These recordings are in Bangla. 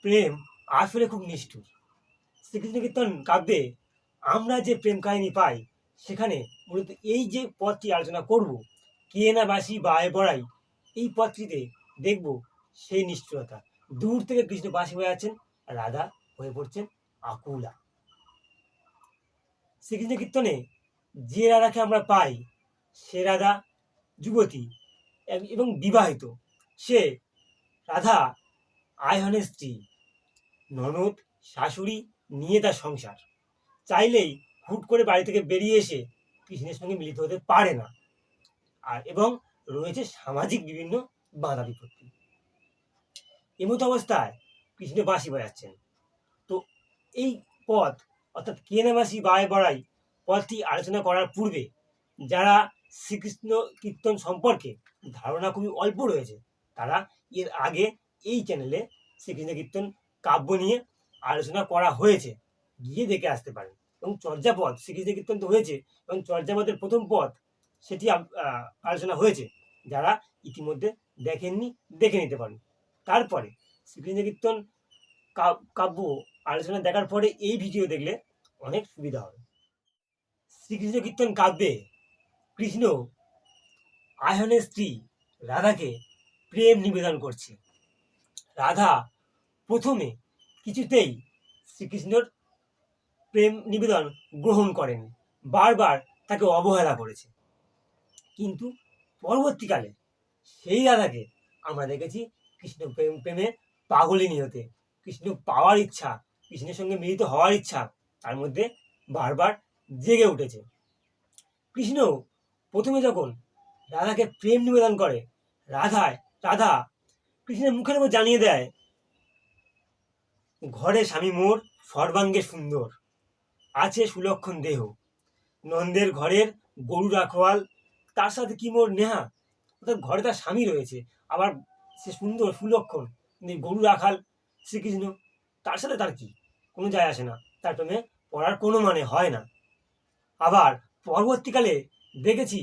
প্রেম আসলে খুব নিষ্ঠুর। শ্রীকৃষ্ণ কীর্তন কাব্যে আমরা যে প্রেম কাহিনী পাই, সেখানে মূলত এই যে পথটি আলোচনা করব, কে না বাসি বায়ে বড়াই, এই পথটিতে দেখব সেই নিষ্ঠুরতা। দূর থেকে কৃষ্ণ বাসি হয়ে আছেন, আর রাধা হয়ে পড়ছেন আকুলা। শ্রীকৃষ্ণ কীর্তনে যে রাধাকে আমরা পাই, সে রাধা যুবতী এবং বিবাহিত। সে রাধা আয়হনের স্ত্রী, ননদ, শাশুড়ি নিয়ে তার সংসার। চাইলেই হুট করে বাড়ি থেকে বেরিয়ে এসে কৃষ্ণের সঙ্গে মিলিত হতে পারে না। এবং রয়েছে সামাজিক বিভিন্ন বাধা বিপত্তি। এমতো অবস্থায় কৃষ্ণ বাঁশি বাজাচ্ছেন। তো এই পথ, অর্থাৎ কে না বাঁশি বায়ে বড়াই পথটি আলোচনা করার পূর্বে যারা শ্রীকৃষ্ণ কীর্তন সম্পর্কে ধারণা খুবই অল্প রয়েছে, তারা এর আগে এই চ্যানেলে শ্রীকৃষ্ণ কীর্তন কাব্য নিয়ে আলোচনা করা হয়েছে, গিয়ে দেখে আসতে পারেন। এবং চর্যাপদ, শ্রীকৃষ্ণ কীর্তন তো হয়েছে, এবং চর্যাপদের প্রথম পদ সেটি আলোচনা হয়েছে। যারা ইতিমধ্যে দেখেননি, দেখে নিতে পারেন। তারপরে শ্রীকৃষ্ণ কীর্তন কাব্য আলোচনা দেখার পরে এই ভিডিও দেখলে অনেক সুবিধা হবে। শ্রীকৃষ্ণ কীর্তন কাব্যে কৃষ্ণ আয়নের স্ত্রী রাধাকে প্রেম নিবেদন করছে। রাধা প্রথমে কিছুতেই শ্রীকৃষ্ণর প্রেম নিবেদন গ্রহণ করেন, বারবার তাকে অবহেলা করেছে। কিন্তু পরবর্তীকালে সেই রাধাকে আমরা দেখেছি কৃষ্ণ প্রেমে পাগলিনী হতে, কৃষ্ণ পাওয়ার ইচ্ছা, কৃষ্ণের সঙ্গে মিলিত হওয়ার ইচ্ছা তার মধ্যে বারবার জেগে উঠেছে। কৃষ্ণ প্রথমে যখন রাধাকে প্রেম নিবেদন করে, রাধা কৃষ্ণের মুখের উপর জানিয়ে দেয়, ঘরে স্বামী মোর সর্বাঙ্গে সুন্দর, আছে সুলক্ষণ দেহ, নন্দের ঘরের গরু রাখোয়াল, তার সাথে কি মোর নেহা। অর্থাৎ ঘরে তার স্বামী রয়েছে, আবার সে সুন্দর সুলক্ষণ, গরু রাখাল শ্রীকৃষ্ণ, তার সাথে তার কি কোনো যায় আসে না, তার প্রেমে পড়ার কোনো মানে হয় না। আবার পরবর্তীকালে দেখেছি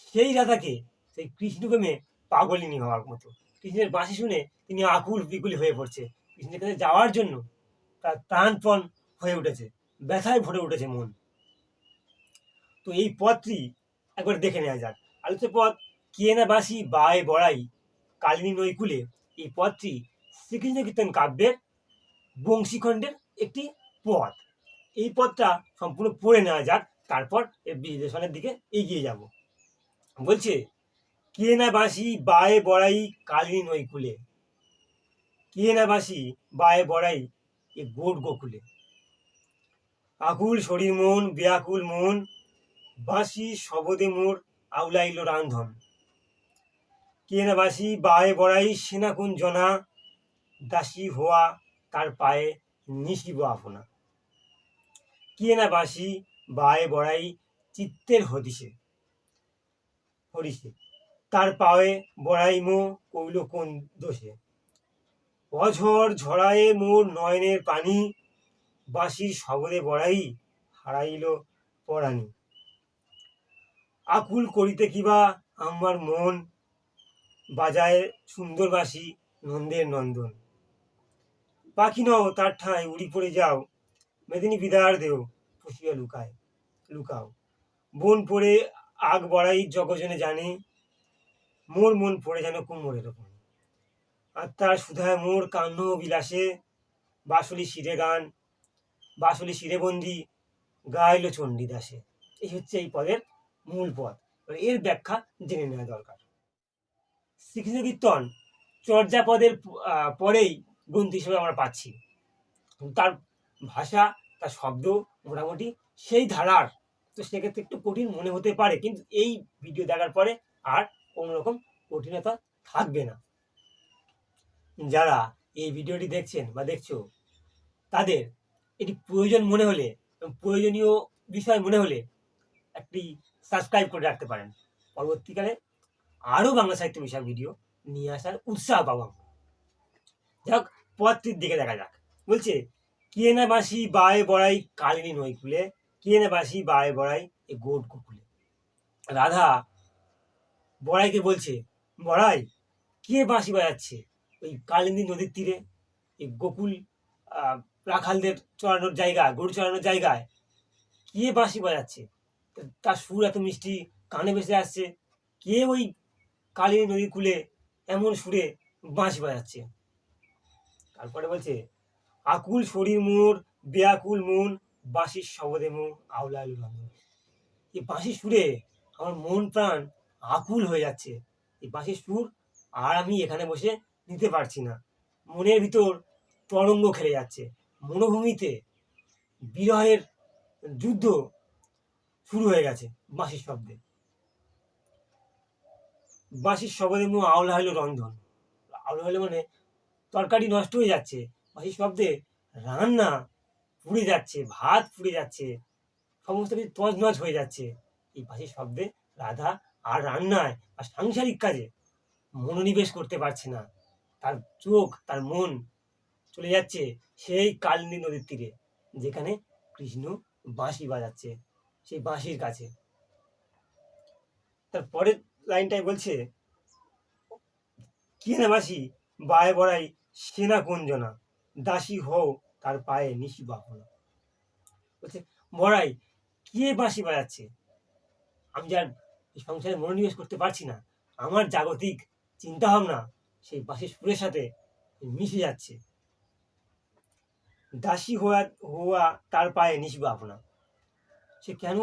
সেই রাধাকে সেই কৃষ্ণ প্রেমে পাগলিনী হওয়ার মতো, কৃষ্ণের বাঁশি শুনে তিনি আকুল বিকুল হয়ে পড়ছে, কৃষ্ণের কাছে যাওয়ার জন্য তার প্রাণপণ হয়ে উঠেছে, ব্যথায় ভরে উঠেছে মন। তো এই পথটি একবার দেখে নেওয়া যাক। আলোচ্য পথ কে না বাসি বায়ে বড়াই কালিনী নৈকুলে, এই পথটি শ্রীকৃষ্ণ কীর্তন কাব্যের বংশীখণ্ডের একটি পথ। এই পথটা সম্পূর্ণ পড়ে নেওয়া যাক, তারপর এর বিশ্লেষণের দিকে এগিয়ে যাব। বলছে, কে না বাসি বায়ে বড়াই কালিনী নৈকুলে, কে না বাসি বায়ে বড়াই এ গোট গোকুলে, আকুল শরীর মন ব্যাকুল মন, বাসি শবদে মোর আউলাইল রান্ধন, কে না বাসি বায়ে বড়াই সেনাকুন জনা, দাসী হওয়া তার পায়ে নিশিব আপনা, কে না বাসি বায়ে বড়াই চিত্তের হদিসে হরিষে, তার পায়ে বড়াই মো কইল কোন দোষে, অঝর ঝরায়ে মোর নয়নের পানি, বাঁশির শবদে বড়াই হারাইল পরাণী, আকুল করিতে কিবা আমার মন, বাজায় সুন্দর বাঁশি নন্দের নন্দন, পাখি নও তার ঠাঁই উড়ি পড়ে যাও, মেদিনী বিদার দেও পুষিয়া লুকাও, বন পড়ে আগ বড়াই জগজনে জানে, মোর মন পড়ে যেন কুমোরের ওপর, আত্মার সুধায় মোর কান্ন বিলাসে, বাঁশলি শিরে গান বাঁশলি শিরে বন্দি গাইল চণ্ডীদাসে। এই হচ্ছে এই পদের মূল পদ। এর ব্যাখ্যা জেনে নেওয়া দরকার। শ্রীকৃষ্ণ কীর্তন চর্যাপদের পরেই গ্রন্থ হিসেবে আমরা পাচ্ছি। তার ভাষা, তার শব্দ মোটামুটি সেই ধারার, তো সেক্ষেত্রে একটু কঠিন মনে হতে পারে, কিন্তু এই ভিডিও দেখার পরে আর কোনো রকম কঠিনতা থাকবে না। যারা এই ভিডিওটি দেখছেন বা দেখছো, তাদের এটি প্রয়োজন মনে হলে, প্রয়োজনীয় বিষয় মনে হলে একটি সাবস্ক্রাইব করে রাখতে পারেন। পরবর্তীকালে আরও বাংলা সাহিত্য বিষয়ক ভিডিও নিয়ে আসার উৎসাহ পাবো। যাক, পথটির দিকে দেখা যাক। বলছে, কে না বাসি বায়ে বড়াই কালিনী নৈকুলে, কে না বাসি বায়ে বড়াই এ গোট গোকুলে। রাধা বড়াইকে বলছে, বড়াই কে বাঁশি বাজাচ্ছে ওই কালিন্দী নদীর তীরে, এই গোকুল রাখালদের চড়ানোর জায়গা, গরু চড়ানোর জায়গায় কে বাঁশি বাজাচ্ছে, তার সুর এত মিষ্টি কানে ভেসে আসছে, কে ওই কালী নদীর কূলে এমন সুরে বাঁশি বাজাচ্ছে। তারপরে বলছে, আকুল শরীর মোর বেয়াকুল মন, বাঁশির শবদে মো আওলা এলো রন্ধন। এই বাঁশির সুরে আমার মন প্রাণ আকুল হয়ে যাচ্ছে, এই বাঁশির সুর আর আমি এখানে বসে নিতে পারছি না। মনের ভিতর তরঙ্গ খেলে যাচ্ছে, মনোভূমিতে বিরহের যুদ্ধ শুরু হয়ে গেছে বাঁশির শব্দে। বাঁশির শব্দে মো আওলা হইলো রন্ধন। আওলা হইলো মানে তরকারি নষ্ট হয়ে যাচ্ছে, বাঁশির শব্দে রান্না পুড়ে যাচ্ছে, ভাত পুড়ে যাচ্ছে, সমস্ত কিছু তছনছ হয়ে যাচ্ছে। এই বাঁশির শব্দে রাধা আর রান্নায় আর সাংসারিক কাজে মনোনিবেশ করতে পারছে না। তার চোখ, তার মন চলে যাচ্ছে সেই কালিন্দী নদীর তীরে, যেখানে কৃষ্ণ বাঁশি বাজাচ্ছে, সেই বাঁশির কাছে। তার পরের লাইনটাই বলছে, কে না বাঁশি বায়ে বড়াই সেনা কুঞ্জনা, দাসী হও তার পায়ে নিশি বাহনা। বলছে, বড়াই কে বাঁশি বাজাচ্ছে, আমি যার এই সংসারে মনোনিবেশ করতে পারছি না, আমার জাগতিক চিন্তা ভাবনা সেই বাঁশির সুরের সাথে মিশে যাচ্ছে। দাসী হওয়া হওয়া তার পায়ে নিশি বাহনা। সে কেন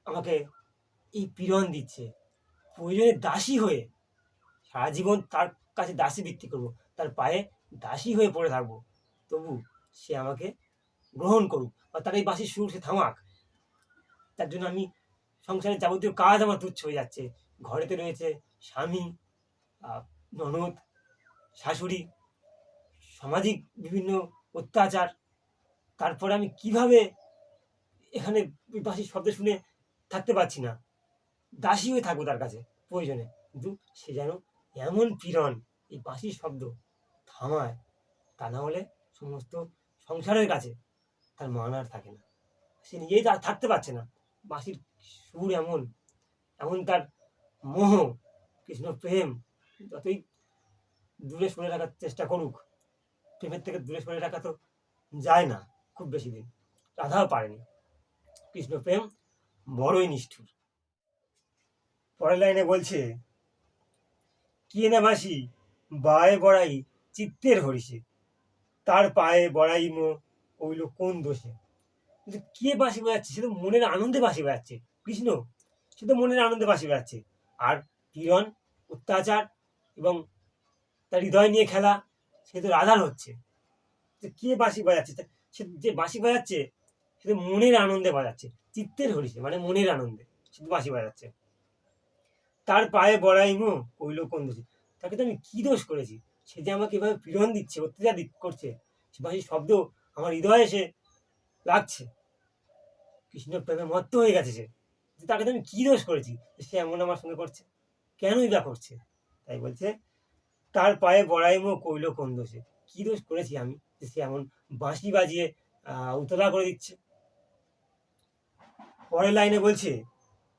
আমাকে এই পীড়ন দিচ্ছে, প্রয়োজনে দাসী হয়ে সারা জীবন তার কাছে দাসী বৃত্তি করবো, তার পায়ে দাসী হয়ে পড়ে থাকবো, তবু সে আমাকে গ্রহণ করুক বা তার এই বাঁশির সুর সে থামাক। তার জন্য আমি সংসারের যাবতীয় কাজ আমার তুচ্ছ হয়ে যাচ্ছে। ঘরেতে রয়েছে স্বামী, ননদ, শাশুড়ি, সামাজিক বিভিন্ন অত্যাচার, তারপরে আমি কিভাবে এখানে ওই বাঁশির শব্দ শুনে থাকতে পারছি না, দাসী হয়ে থাকবো তার কাছে প্রয়োজনে, কিন্তু সে যেন এমন পীড়ন এই বাঁশির শব্দ থামায়, তা না হলে সমস্ত সংসারের কাছে তার মান আর থাকে না, সে নিজেই আর থাকতে পারছে না। বাঁশির সুর এমন, এমন তার মোহ, কৃষ্ণ প্রেম, যতই দূরে সরে রাখার চেষ্টা করুক, প্রেমের থেকে দূরে সরে রাখা তো যায় না খুব বেশি দিন, রাধাও পারেনি। কৃষ্ণ প্রেম বড়ই নিষ্ঠুর। পরের লাইনে বলছে, কে না বাঁশি বায়ে বড়াই চিত্তের হরিষে, তার পায়ে বড়াই মো হইল কোন দোষে। কিন্তু কে বাঁশি বাজাচ্ছে, সে তো মনের আনন্দে বাঁশি বাজাচ্ছে, কৃষ্ণ সে তো মনের আনন্দে বাঁশি বাজাচ্ছে। আর পীড়ন, অত্যাচার এবং তার হৃদয় নিয়ে খেলা সে তো রাধার হচ্ছে। কে বাঁশি বাজাচ্ছে, সে যে বাঁশি বাজাচ্ছে সে তো মনের আনন্দে বাজাচ্ছে, চিত্তের হরিষে মানে মনের আনন্দে সে তো বাঁশি বাজাচ্ছে। তার পায়ে বড়াই মো কইল কোন দোষে, তাকে তো আমি কি দোষ করেছি, সে যে আমাকে এভাবে পীড়ন দিচ্ছে, অত্যাচার করছে, সে বাঁশির শব্দ আমার হৃদয়ে এসে লাগছে। কৃষ্ণ প্রেমে মত্ত হয়ে গেছে সে, তাকে তো আমি কি দোষ করেছি সে এমন আমার সঙ্গে করছে, কেনই বা করছে। তাই বলছে, তার পায়ে বড়াই মো কইল কোন দোষে, কি দোষ করেছি আমি যে সে এমন বাঁশি বাজিয়ে উতলা করে দিচ্ছে। পরের লাইনে বলছে,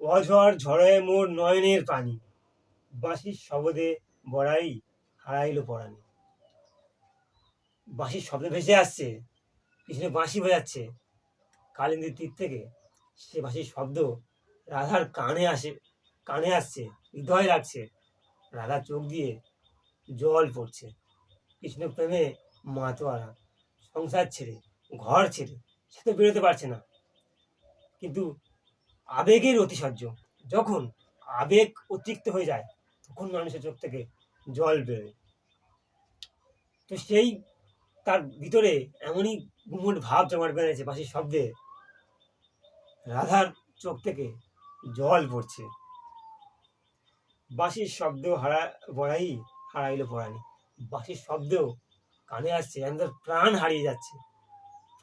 অঝর ঝড়ে মোর নয়নের পানি, বাঁশির শব্দে বড়াই হারাইল পরাণী। বাঁশির শব্দ ভেসে আসছে, কৃষ্ণ বাঁশি বাজাচ্ছে কালিন্দীর তীর থেকে, সে বাঁশির শব্দ রাধার কানে আসছে, হৃদয় লাগছে, রাধার চোখ দিয়ে জল পড়ছে। কৃষ্ণ প্রেমে মাতোয়ারা, সংসার ছেড়ে, ঘর ছেড়ে সে তো বেরোতে পারছে না, কিন্তু আবেগের অতিশয্য, যখন আবেগ অতিরিক্ত হয়ে যায় তখন মানুষের চোখ থেকে জল বেরোয়। তো সেই তার ভিতরে এমনই গুমট ভাব জমাট বেঁধেছে বাঁশির শব্দে, রাধার চোখ থেকে জল পড়ছে। বাঁশির শব্দ বড়াই হারাইল পরাণী, বাঁশির শব্দ কানে আসছে, যেন তার প্রাণ হারিয়ে যাচ্ছে,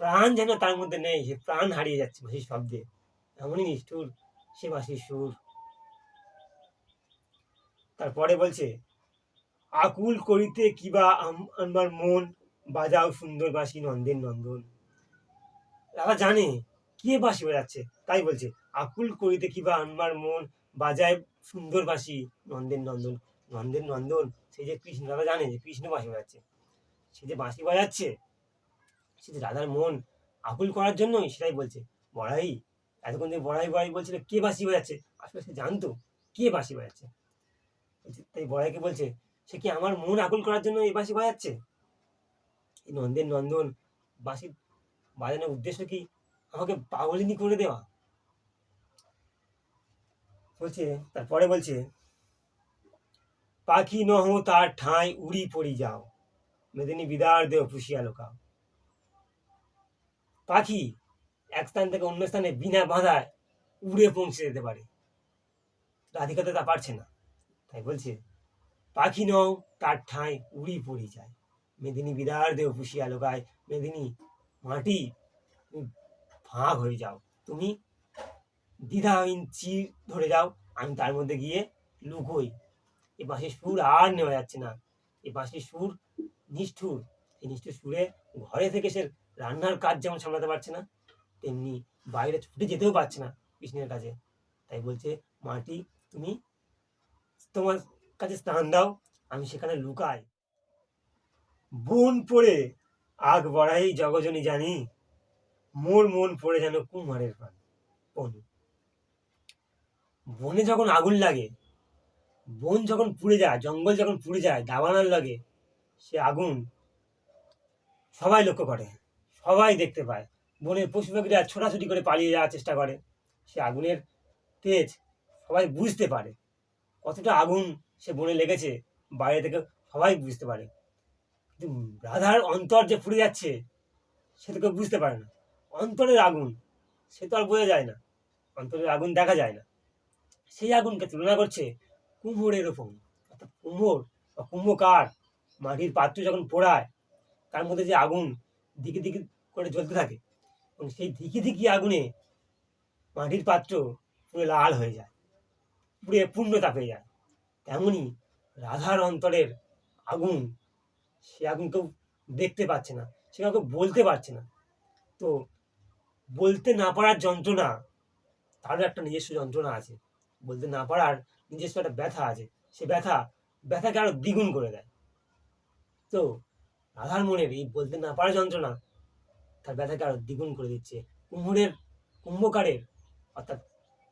প্রাণ যেন তার মধ্যে নেই, সে প্রাণ হারিয়ে যাচ্ছে বাঁশির শব্দে, এমনই নিষ্ঠুর সে বাঁশির সুর। তারপরে বলছে, আকুল করিতে কিবা আমার মন, বাজাও সুন্দর বাঁশি নন্দের নন্দন। রাধা জানে কে বাঁশি বাজাচ্ছে, তাই বলছে, আকুল করিতে কিবা আমার মন, বাজায় সুন্দর বাঁশি নন্দের নন্দন। নন্দের নন্দন সেই যে কৃষ্ণ, রাধা জানে যে কৃষ্ণ বাঁশি বাজাচ্ছে, সে যে বাঁশি বাজাচ্ছে, সে যে রাধার মন আকুল করার জন্যই সেটাই বলছে। বড়াই এতক্ষণ যে বড়াই বড়াই বলছিল কে বাঁশি বাজাচ্ছে, আসলে সে জানতো কে বাঁশি বাজাচ্ছে। তাই বড়াইকে বলছে সে কি আমার মন আকুল করার জন্য এই বাঁশি বাজাচ্ছে? এই নন্দের নন্দন বাঁশি বাজানোর উদ্দেশ্য কি আমাকে পাগলিনী করে দেওয়া? বলছে, তারপরে বলছে, পাখি নহ তার ঠাঁই উড়ি পড়ি যাও, মেদিনী বিদার দেও পুষিয়া লোকাও। পাখি এক স্থান থেকে অন্য স্থানে বিনা বাধায় উড়ে পৌঁছে যেতে পারে, রাধিকা তো তা পারছে না। তাই বলছে, পাখি নও তার ঠাঁই উড়ি পড়ি যায়, মেদিনী বিদার দেও পুষিয়া লোকায়। মেদিনী মাটি তুমি ভাগ হয়ে যাও, তুমি দ্বিধাহীন চির ধরে যাও, আমি তার মধ্যে গিয়ে লুকোই। এই বাঁশির সুর আর নেওয়া যাচ্ছে না, এই বাঁশির সুর নিষ্ঠুর। এই নিষ্ঠুর সুরে ঘরে থেকে সে রান্নার কাজ যেমন সামলাতে পারছে না, তেমনি বাইরে ছুটে যেতেও পারছে না কৃষ্ণের কাছে। তাই বলছে, মাটি তুমি তোমার কাছে স্নান দাও, আমি সেখানে লুকাই। বন পড়ে আগ বড়াই জগজনী জানি, মোর মন পড়ে যেন কুমারের প্রাণ। বনে যখন আগুন লাগে, বন যখন পুড়ে যায়, জঙ্গল যখন পুড়ে যায়, দাবানল লাগে, সে আগুন সবাই লক্ষ্য করে, সবাই দেখতে পায়। বনের পশু পাখিরা ছোটাছুটি করে পালিয়ে যাওয়ার চেষ্টা করে। সে আগুনের তেজ সবাই বুঝতে পারে, কতটা আগুন সে বনে লেগেছে বাইরে থেকে সবাই বুঝতে পারে। কিন্তু রাধার অন্তর যে পুড়ে যাচ্ছে সে তো কেউ বুঝতে পারে না। অন্তরের আগুন সে তো আর বোঝা যায় না, অন্তরের আগুন দেখা যায় না। সেই আগুনকে তুলনা করছে কুমোরের ওপর। অর্থাৎ কুমোর বা কুম্ভকার মাটির পাত্র যখন পোড়ায়, তার মধ্যে যে আগুন দিকে দিকে করে জ্বলতে থাকে, এবং সেই ধিকি ধিকি আগুনে মাটির পাত্র পুরো লাল হয়ে যায়, পুড়ে পূর্ণতা পেয়ে যায়। তেমনই রাধার অন্তরের আগুন, সে আগুন কেউ দেখতে পাচ্ছে না, সে কাউকে বলতে পারছে না। তো বলতে না পারার যন্ত্রণা, তারও একটা নিজস্ব যন্ত্রণা আছে। বলতে না পারার নিজস্ব একটা ব্যথা আছে, সে ব্যথাকে আরো দ্বিগুণ করে দেয়। তো রাধার মনের এই বলতে না পারার যন্ত্রণা তার ব্যথাকে আরো দ্বিগুণ করে দিচ্ছে। কুম্ভকারের অর্থাৎ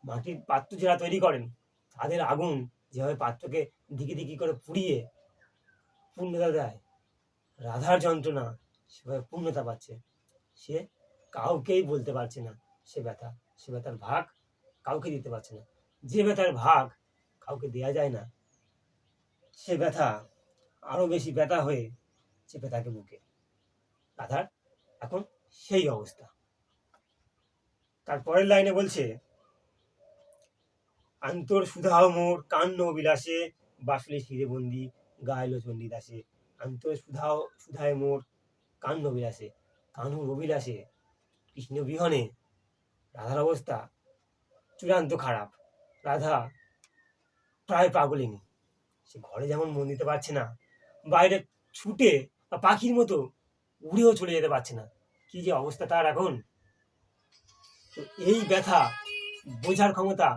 মাটির পাত্র যারা তৈরি করেন, তাদের আগুন যেভাবে পাত্রকে দিকি দিকি করে পুড়িয়ে পূর্ণতা দেয়, রাধার যন্ত্রণা সেভাবে পূর্ণতা পাচ্ছে। সে কাউকেই বলতে পারছে না সে ব্যথার ভাগ কাউকে দিতে পারছে না। যে ব্যথার ভাগ কাউকে দেয়া যায় না, সে ব্যথা আরো বেশি ব্যথা হয়ে চেপে থাকে বুকে। রাধার এখন সেই অবস্থা। তার পরের লাইনে বলছে, আন্তর সুধাও মোর কান্ন বিলাসে, বাসুলি শিরে বন্দি গাইল চণ্ডীদাসে। আন্তর সুধায় মোর কান্ন বিলাসে, কানুর অভিলাষে, কৃষ্ণ বিহনে রাধার অবস্থা চূড়ান্ত খারাপ। রাধা প্রায় পাগলিনী, সে ঘরে যেমন মন দিতে পারছে না, বাইরে ছুটে বা পাখির মতো উড়েও চলে যেতে পারছে না। কি যে অবস্থা তার এখন! তো এই ব্যথা বোঝার ক্ষমতা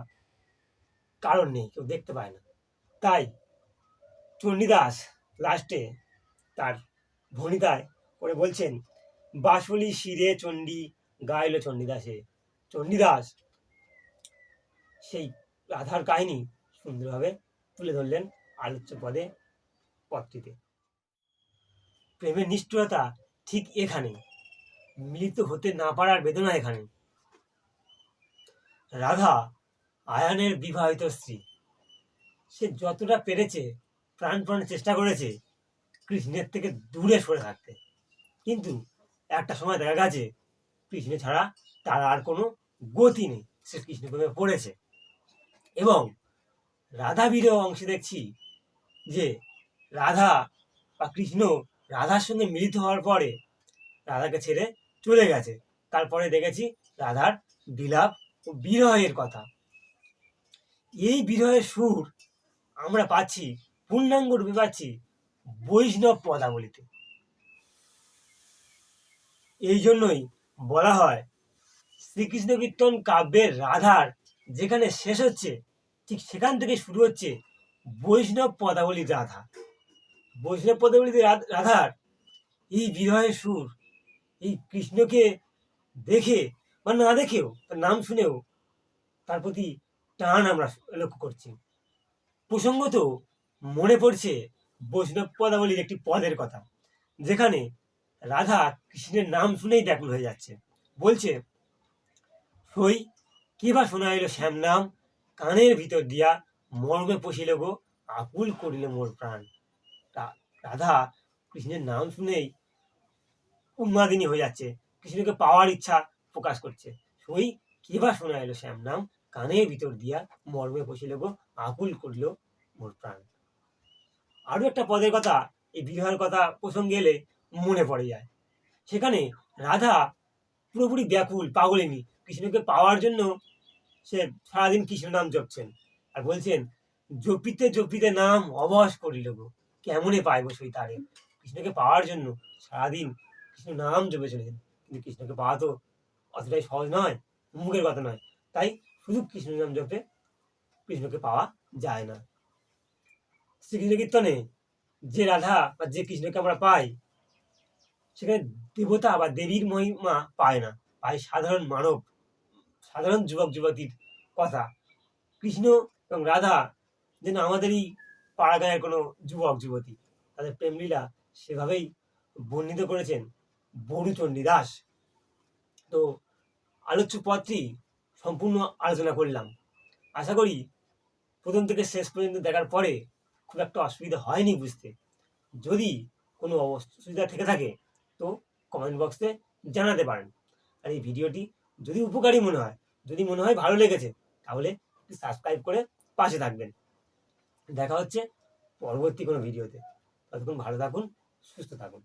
কারণ নেই, কেউ দেখতে পায় না। তাই চণ্ডীদাস লাস্টে তার ভণিতায় করে বলছেন, বাঁশবলি শিরে চণ্ডী গাইল চণ্ডীদাসে। চণ্ডীদাস সেই রাধার কাহিনী সুন্দরভাবে তুলে ধরলেন আলোচ্য পদটিতে। প্রেমের নিষ্ঠুরতা ঠিক এখানে, মিলিত হতে না পারার বেদনা এখানে। রাধা আয়ানের বিবাহিত স্ত্রী, সে যতটা পেরেছে প্রাণপণে চেষ্টা করেছে কৃষ্ণের থেকে দূরে সরে থাকতে, কিন্তু একটা সময় দেখা গেছে কৃষ্ণ ছাড়া তার আর কোনো গতি নেই, সে কৃষ্ণ প্রেমে পড়েছে। এবং রাধা বিরহ অংশে দেখছি যে রাধা বা কৃষ্ণ রাধার সঙ্গে মিলিত হওয়ার পরে রাধাকে ছেড়ে চলে গেছে। তারপরে দেখেছি রাধার বিলাপ ও বিরহের কথা। এই বিরহের সুর আমরা পাচ্ছি, পূর্ণাঙ্গ রূপে পাচ্ছি বৈষ্ণব পদাবলিতে। এই জন্যই বলা হয় শ্রীকৃষ্ণ কীর্তন কাব্যের রাধার যেখানে শেষ হচ্ছে, ঠিক সেখান থেকে শুরু হচ্ছে বৈষ্ণব পদাবলীর রাধা। বৈষ্ণব পদাবলীতে রাধার এই বিরহের সুর, এই কৃষ্ণকে দেখে বা না দেখেও, তার নাম শুনেও তার প্রতি টান আমরা লক্ষ্য করছি। প্রসঙ্গত মনে পড়ছে বৈষ্ণব পদাবলীর একটি পদের কথা, যেখানে রাধা কৃষ্ণের নাম শুনেই ব্যাকুল হয়ে যাচ্ছে। বলছে, সই কে বা শোনা এলো শ্যাম নাম, কানের ভিতর দিয়া মর্মে পশিল গো, আকুল করিল মোর প্রাণ। রাধা কৃষ্ণের নাম শুনেই উন্মাদিনী হয়ে যাচ্ছে, কৃষ্ণকে পাওয়ার ইচ্ছা প্রকাশ করছে। সই কে বা শোনা এলো শ্যাম নাম, কানের ভিতর দিয়া মর্মে পশিল গো, আকুল করিল মোর প্রাণ। আরো একটা পদের কথা এই বিরহের কথা প্রসঙ্গে এলে মনে পড়ে যায়। সেখানে রাধা পুরোপুরি ব্যাকুল, পাগলিনী, কৃষ্ণকে পাওয়ার জন্য সে সারাদিন কৃষ্ণ নাম জপছেন আর বলছেন, জপিতে জপিতে নাম অবশ করিল গো, কেমনে পাইব সেই তারে। কৃষ্ণকে পাওয়ার জন্য সারাদিন কৃষ্ণ নাম জপে চলেছেন, কিন্তু কৃষ্ণকে পাওয়া তো অতটাই সহজ নয়, মুখের কথা নয়। তাই শুধু কৃষ্ণ নাম জপে কৃষ্ণকে পাওয়া যায় না। শ্রীকৃষ্ণ কীর্তনে যে রাধা বা যে কৃষ্ণকে আমরা পাই, সেখানে দেবতা বা দেবীর মহিমা পায় না, পায় সাধারণ মানব, সাধারণ যুবক যুবতীর কথা। কৃষ্ণ এবং রাধা যেন আমাদেরই পাড়াগাঁয়ের কোনো যুবক যুবতী, তাদের প্রেমলীলা সেভাবেই বর্ণিত করেছেন বরুচণ্ডী দাস। তো আলোচ্য পথটি সম্পূর্ণ আলোচনা করলাম। আশা করি প্রথম থেকে শেষ পর্যন্ত দেখার পরে খুব একটা অসুবিধা হয়নি বুঝতে। যদি কোনো অসুবিধা থেকে থাকে তো কমেন্ট বক্সে জানাতে পারেন। আর এই ভিডিওটি যদি উপকারী মনে হয়, যদি মনে হয় ভালো লেগেছে, তাহলে সাবস্ক্রাইব করে পাশে থাকবেন। দেখা হচ্ছে পরবর্তী কোনো ভিডিওতে। ততক্ষণ ভালো থাকুন, সুস্থ থাকুন।